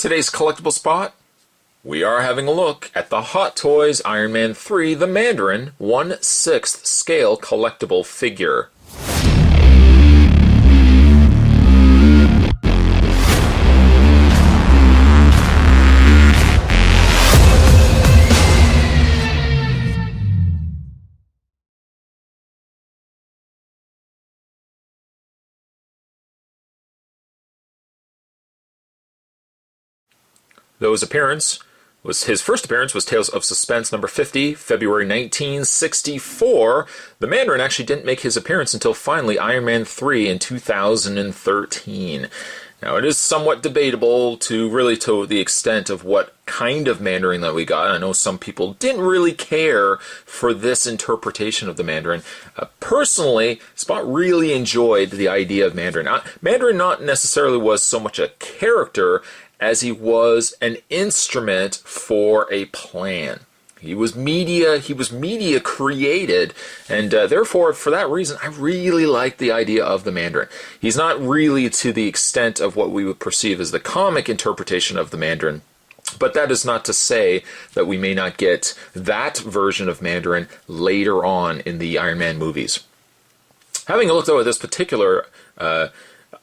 Today's collectible spot, we are having a look at the Hot Toys Iron Man 3 The Mandarin 1/6 scale collectible figure. His first appearance was Tales of Suspense number 50, February 1964. The Mandarin actually didn't make his appearance until finally Iron Man 3 in 2013. Now, it is somewhat debatable to the extent of what kind of Mandarin that we got. I know some people didn't really care for this interpretation of the Mandarin. Personally, Spot really enjoyed the idea of Mandarin. Mandarin not necessarily was so much a character as he was an instrument for a plan. He was media created, and therefore, for that reason, I really like the idea of the Mandarin. He's not really to the extent of what we would perceive as the comic interpretation of the Mandarin, but that is not to say that we may not get that version of Mandarin later on in the Iron Man movies. Having a look, though, at this particular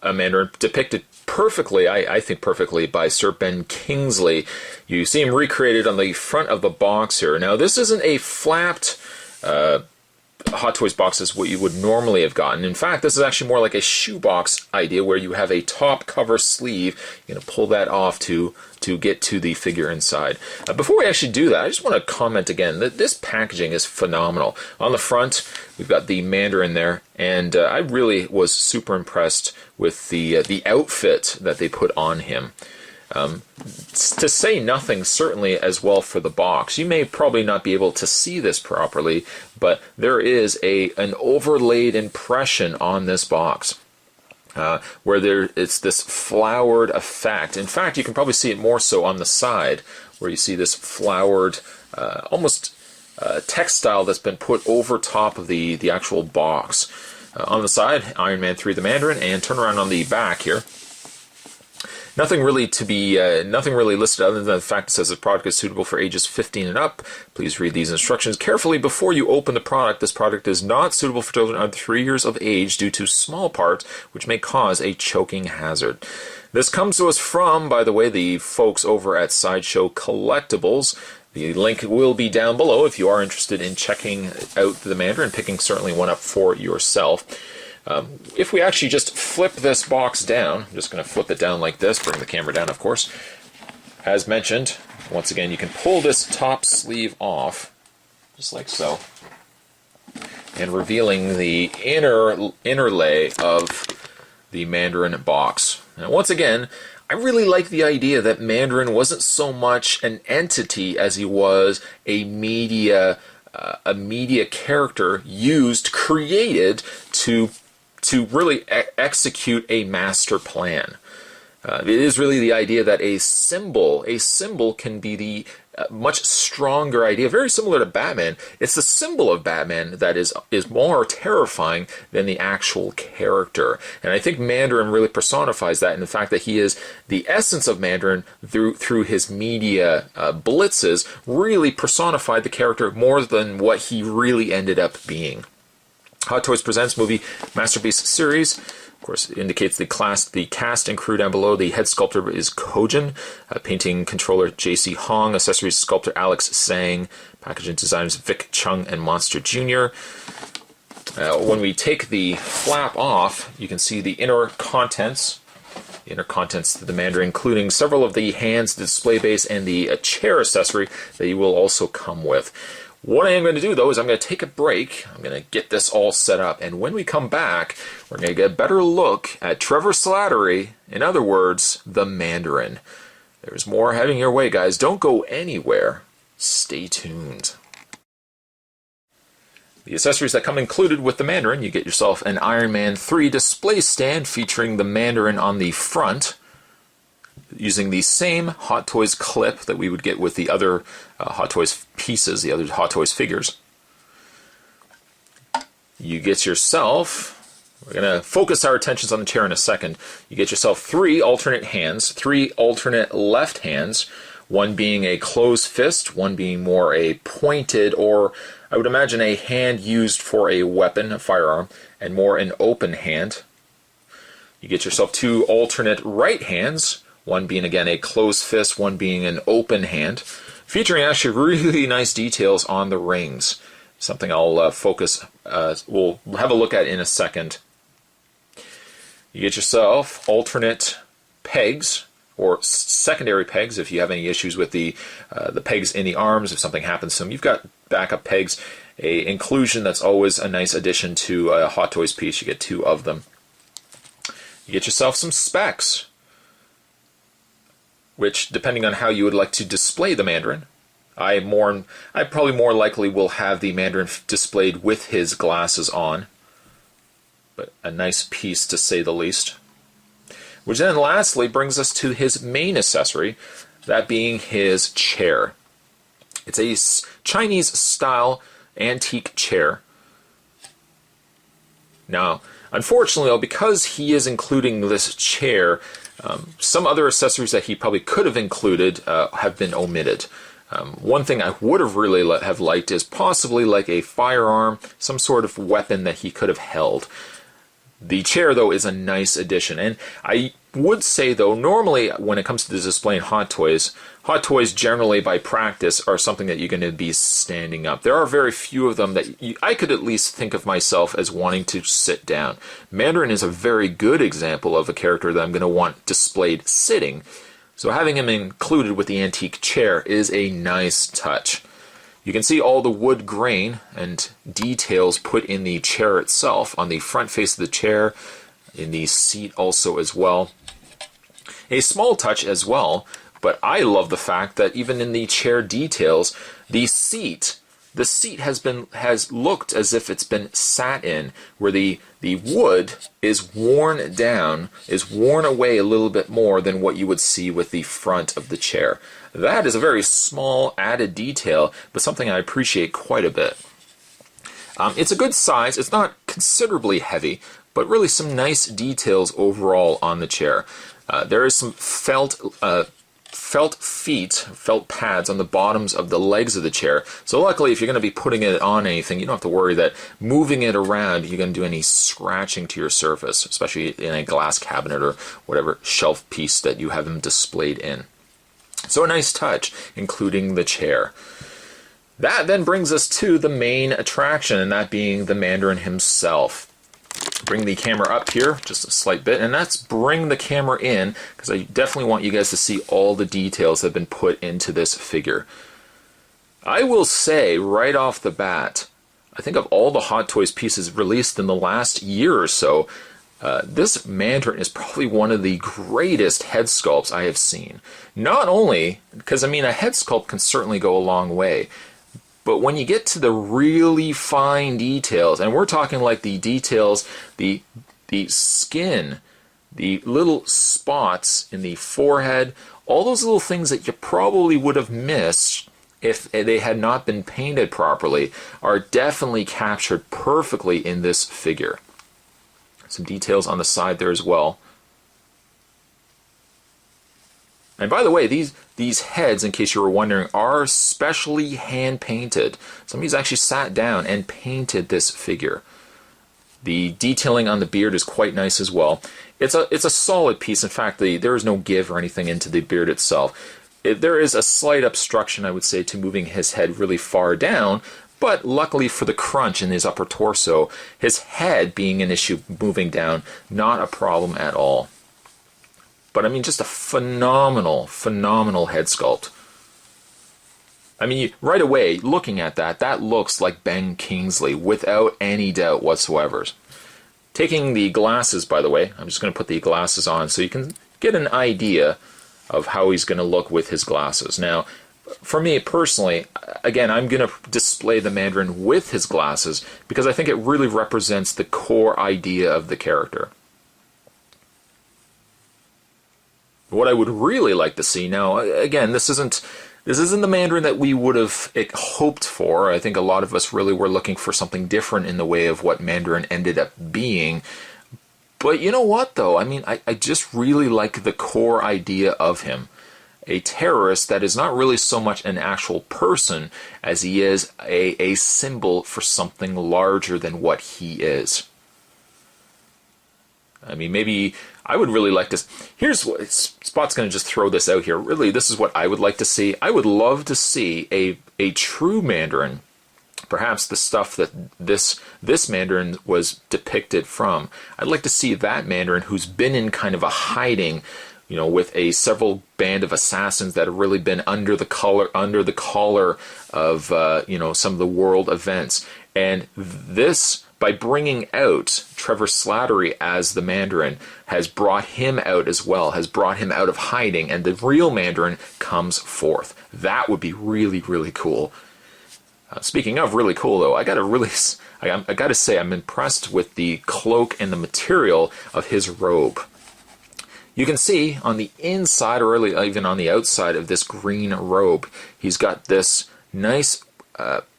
Mandarin depicted perfectly, I think perfectly, by Sir Ben Kingsley. You see him recreated on the front of the box here. Now, this isn't a flapped Hot Toys box as what you would normally have gotten. In fact, this is actually more like a shoebox idea where you have a top cover sleeve. You're going to pull that off to get to the figure inside. Before we actually do that, I just want to comment again that this packaging is phenomenal. On the front, we've got the Mandarin there, and I really was super impressed with the outfit that they put on him. To say nothing, certainly as well for the box. You may probably not be able to see this properly, but there is an overlaid impression on this box. Where it's this flowered effect. In fact, you can probably see it more so on the side, where you see this flowered, almost textile that's been put over top of the actual box. On the side, Iron Man 3 The Mandarin, and turn around on the back here. Nothing really listed other than the fact it says the product is suitable for ages 15 and up. Please read these instructions carefully before you open the product. This product is not suitable for children under 3 years of age due to small parts, which may cause a choking hazard. This comes to us from, by the way, the folks over at Sideshow Collectibles. The link will be down below if you are interested in checking out the Mandarin, picking certainly one up for yourself. If we actually just flip this box down, I'm just going to flip it down like this, bring the camera down, of course. As mentioned, once again, you can pull this top sleeve off, just like so, and revealing the inner lay of the Mandarin box. Now, once again, I really like the idea that Mandarin wasn't so much an entity as he was a media character created to really execute a master plan. It is really the idea that a symbol can be the much stronger idea, very similar to Batman. It's the symbol of Batman that is more terrifying than the actual character. And I think Mandarin really personifies that in the fact that he is the essence of Mandarin through his media blitzes, really personified the character more than what he really ended up being. Hot Toys Presents movie Masterpiece series. Of course, it indicates the cast and crew down below. The head sculptor is Kojin, painting controller JC Hong, accessories sculptor Alex Sang, packaging designers Vic Chung and Monster Jr. When we take the flap off, you can see the inner contents. The inner contents of the Mandarin, including several of the hands, display base, and the chair accessory that you will also come with. What I am going to do, though, is I'm going to take a break. I'm going to get this all set up. And when we come back, we're going to get a better look at Trevor Slattery, in other words, the Mandarin. There's more heading your way, guys. Don't go anywhere. Stay tuned. The accessories that come included with the Mandarin, you get yourself an Iron Man 3 display stand featuring the Mandarin on the front, using the same Hot Toys clip that we would get with the other Hot Toys pieces, the other Hot Toys figures. You get yourself, We're going to focus our attentions on the chair in a second. You get yourself 3 alternate hands, 3 alternate left hands, one being a closed fist, one being more a pointed, or I would imagine a hand used for a weapon, a firearm, and more an open hand. You get yourself 2 alternate right hands, one being again a closed fist, one being an open hand, featuring actually really nice details on the rings. Something I'll we'll have a look at in a second. You get yourself alternate pegs, or secondary pegs if you have any issues with the pegs in the arms. If something happens to them, you've got backup pegs. A inclusion that's always a nice addition to a Hot Toys piece. You get 2 of them. You get yourself some specs, which, depending on how you would like to display the Mandarin, I probably more likely will have the Mandarin displayed with his glasses on, but a nice piece to say the least. Which then lastly brings us to his main accessory, that being his chair. It's a Chinese style antique chair. Now, unfortunately, though, because he is including this chair, some other accessories that he probably could have included have been omitted. One thing I would have really have liked is possibly like a firearm, some sort of weapon that he could have held. The chair, though, is a nice addition. And I would say, though, normally when it comes to displaying Hot Toys generally by practice are something that you're going to be standing up. There are very few of them that I could at least think of myself as wanting to sit down. Mandarin is a very good example of a character that I'm going to want displayed sitting. So having him included with the antique chair is a nice touch. You can see all the wood grain and details put in the chair itself, on the front face of the chair, in the seat also as well. A small touch as well, but I love the fact that even in the chair details, the seat has looked as if it's been sat in, where the wood is worn down, is worn away a little bit more than what you would see with the front of the chair. That is a very small added detail, but something I appreciate quite a bit. It's a good size. It's not considerably heavy, but really some nice details overall on the chair. There is some felt pads on the bottoms of the legs of the chair. So luckily, if you're going to be putting it on anything, you don't have to worry that moving it around, you're going to do any scratching to your surface, especially in a glass cabinet or whatever shelf piece that you have them displayed in. So a nice touch, including the chair. That then brings us to the main attraction, and that being the Mandarin himself. Bring the camera up here just a slight bit, and that's bring the camera in, because I definitely want you guys to see all the details that have been put into this figure. I will say right off the bat, I think of all the Hot Toys pieces released in the last year or so, this Mandarin is probably one of the greatest head sculpts I have seen. Not only, because I mean a head sculpt can certainly go a long way, but when you get to the really fine details, and we're talking like the details, the skin, the little spots in the forehead, all those little things that you probably would have missed if they had not been painted properly, are definitely captured perfectly in this figure. Some details on the side there as well. And by the way, these heads, in case you were wondering, are specially hand-painted. Somebody's actually sat down and painted this figure. The detailing on the beard is quite nice as well. It's a solid piece. In fact, there is no give or anything into the beard itself. There is a slight obstruction, I would say, to moving his head really far down, but luckily for the crunch in his upper torso, his head being an issue moving down, not a problem at all. But I mean, just a phenomenal, phenomenal head sculpt. I mean, right away, looking at that looks like Ben Kingsley without any doubt whatsoever. Taking the glasses, by the way, I'm just going to put the glasses on so you can get an idea of how he's going to look with his glasses. Now, for me personally, again, I'm going to display the Mandarin with his glasses because I think it really represents the core idea of the character. What I would really like to see now, again, this isn't the Mandarin that we would have hoped for. I think a lot of us really were looking for something different in the way of what Mandarin ended up being. But you know what, though? I mean, I just really like the core idea of him. A terrorist that is not really so much an actual person as he is a symbol for something larger than what he is. I mean, maybe I would really like to... Here's what... Spot's going to just throw this out here. Really, this is what I would like to see. I would love to see a true Mandarin. Perhaps the stuff that this Mandarin was depicted from. I'd like to see that Mandarin who's been in kind of a hiding, you know, with several band of assassins that have really been under the collar of you know, some of the world events. And this, by bringing out Trevor Slattery as the Mandarin, has brought him out as well, has brought him out of hiding, and the real Mandarin comes forth. That would be really, really cool. Speaking of really cool, though, I gotta say I'm impressed with the cloak and the material of his robe. You can see on the inside, or really even on the outside of this green robe, he's got this nice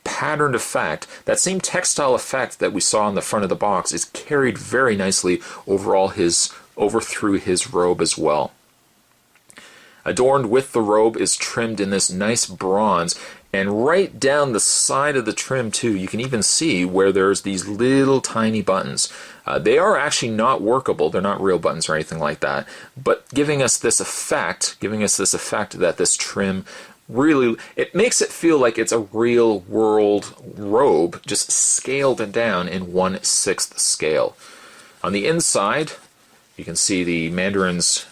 patterned effect. That same textile effect that we saw on the front of the box is carried very nicely over through his robe as well. Adorned with the robe is trimmed in this nice bronze, and right down the side of the trim too, you can even see where there's these little tiny buttons. They are actually not workable. They're not real buttons or anything like that, but giving us this effect that this trim really, it makes it feel like it's a real world robe, just scaled down in 1/6 scale. On the inside, you can see the Mandarin's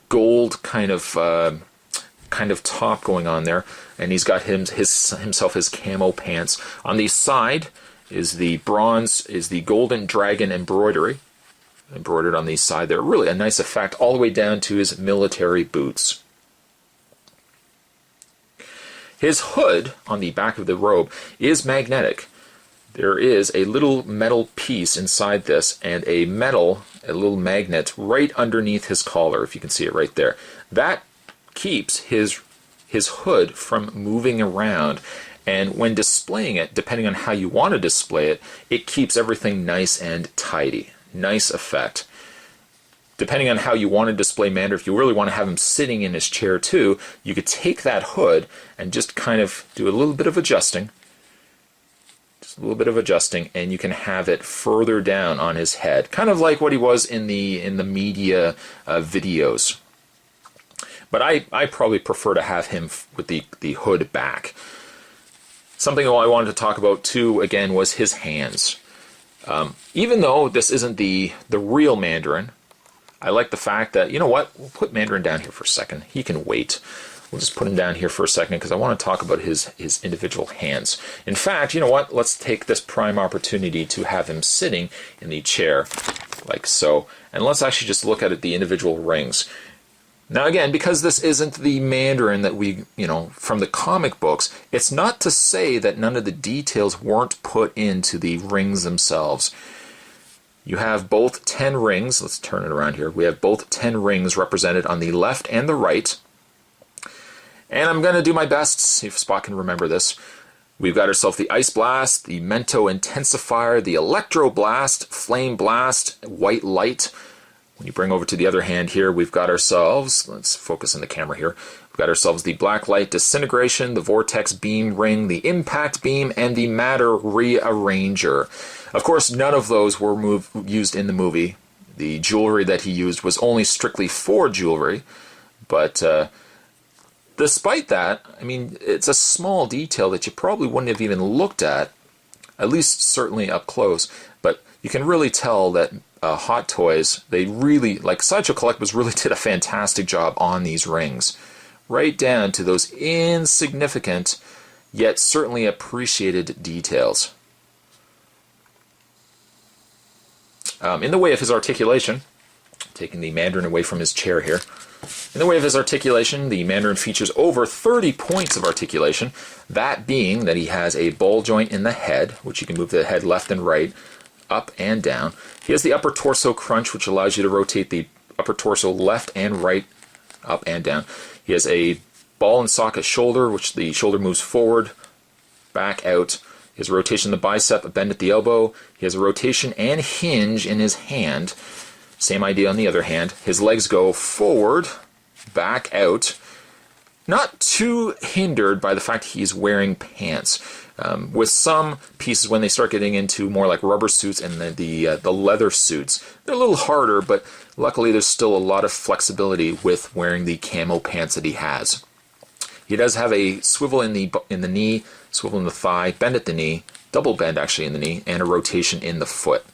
gold kind of top going on there, and he's got himself his camo pants. On the side is the bronze, is the golden dragon embroidered on the side there. Really a nice effect all the way down to his military boots. His hood on the back of the robe is magnetic. There is a little metal piece inside this, and a little magnet right underneath his collar, if you can see it right there. That keeps his hood from moving around, and when displaying it, depending on how you want to display it, it keeps everything nice and tidy. Nice effect. Depending on how you want to display Mandarin, if you really want to have him sitting in his chair too, you could take that hood and just kind of do a little bit of adjusting. Just a little bit of adjusting, and you can have it further down on his head. Kind of like what he was in the media videos. But I probably prefer to have him with the hood back. Something I wanted to talk about too, again, was his hands. Even though this isn't the real Mandarin, I like the fact that, you know what, we'll put Mandarin down here for a second. He can wait. We'll just put him down here for a second because I want to talk about his individual hands. In fact, you know what, let's take this prime opportunity to have him sitting in the chair like so. And let's actually just look at the individual rings. Now again, because this isn't the Mandarin that we, from the comic books, it's not to say that none of the details weren't put into the rings themselves. You have both 10 rings. Let's turn it around here. We have both 10 rings represented on the left and the right. And I'm going to do my best to see if Spot can remember this. We've got ourselves the Ice Blast, the Mento Intensifier, the Electro Blast, Flame Blast, White Light. When you bring over to the other hand here, we've got ourselves, let's focus on the camera here, we've got ourselves the Black Light Disintegration, the Vortex Beam Ring, the Impact Beam, and the Matter Rearranger. Of course, none of those were used in the movie. The jewelry that he used was only strictly for jewelry, but despite that, I mean, it's a small detail that you probably wouldn't have even looked at least certainly up close, but you can really tell that Hot Toys, they really, like Sideshow Collectibles, really did a fantastic job on these rings. Right down to those insignificant, yet certainly appreciated details. In the way of his articulation, taking the Mandarin away from his chair here, in the way of his articulation, the Mandarin features over 30 points of articulation, that being that he has a ball joint in the head, which you can move the head left and right, up and down. He has the upper torso crunch, which allows you to rotate the upper torso left and right, up and down. He has a ball and socket shoulder, which the shoulder moves forward, back out. He has a rotation in the bicep, a bend at the elbow. He has a rotation and hinge in his hand. Same idea on the other hand. His legs go forward, back out. Not too hindered by the fact he's wearing pants. With some pieces, when they start getting into more like rubber suits and the leather suits, they're a little harder, but luckily there's still a lot of flexibility with wearing the camo pants that he has. He does have a swivel in the knee, swivel in the thigh, bend at the knee, double bend actually in the knee, and a rotation in the foot.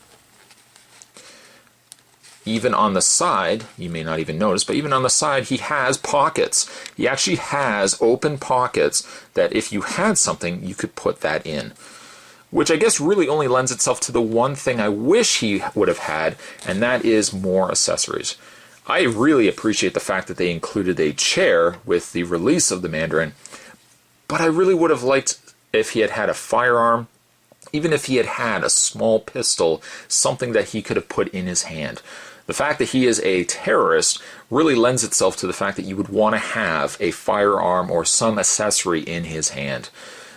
Even on the side, you may not even notice, but even on the side, he has pockets. He actually has open pockets that if you had something, you could put that in. Which I guess really only lends itself to the one thing I wish he would have had, and that is more accessories. I really appreciate the fact that they included a chair with the release of the Mandarin, but I really would have liked if he had had a firearm, even if he had had a small pistol, something that he could have put in his hand. The fact that he is a terrorist really lends itself to the fact that you would want to have a firearm or some accessory in his hand.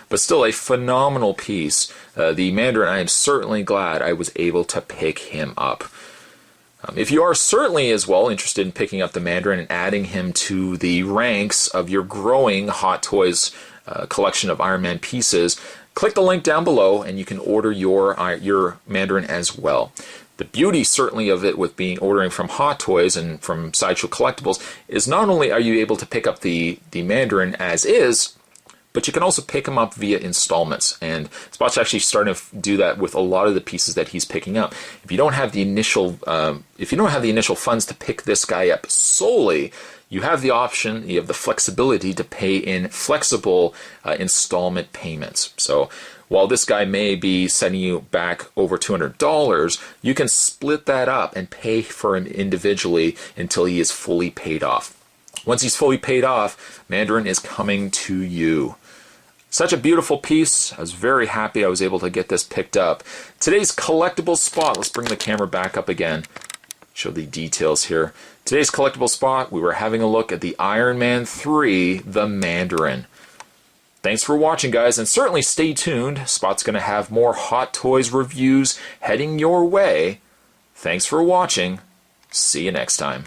But still a phenomenal piece. The Mandarin, I am certainly glad I was able to pick him up. If you are certainly as well interested in picking up the Mandarin and adding him to the ranks of your growing Hot Toys collection of Iron Man pieces, click the link down below and you can order your Mandarin as well. The beauty certainly of it with ordering from Hot Toys and from Sideshow Collectibles is not only are you able to pick up the Mandarin as is, but you can also pick them up via installments. And Spot's actually starting to do that with a lot of the pieces that he's picking up. If you don't have the initial funds to pick this guy up solely, you have the option, you have the flexibility to pay in flexible installment payments. So while this guy may be sending you back over $200, you can split that up and pay for him individually until he is fully paid off. Once he's fully paid off, Mandarin is coming to you. Such a beautiful piece. I was very happy I was able to get this picked up. Today's collectible spot, let's bring the camera back up again. Show the details here. Today's collectible spot, we were having a look at the Iron Man 3, the Mandarin. Thanks for watching, guys, and certainly stay tuned. Spot's going to have more Hot Toys reviews heading your way. Thanks for watching. See you next time.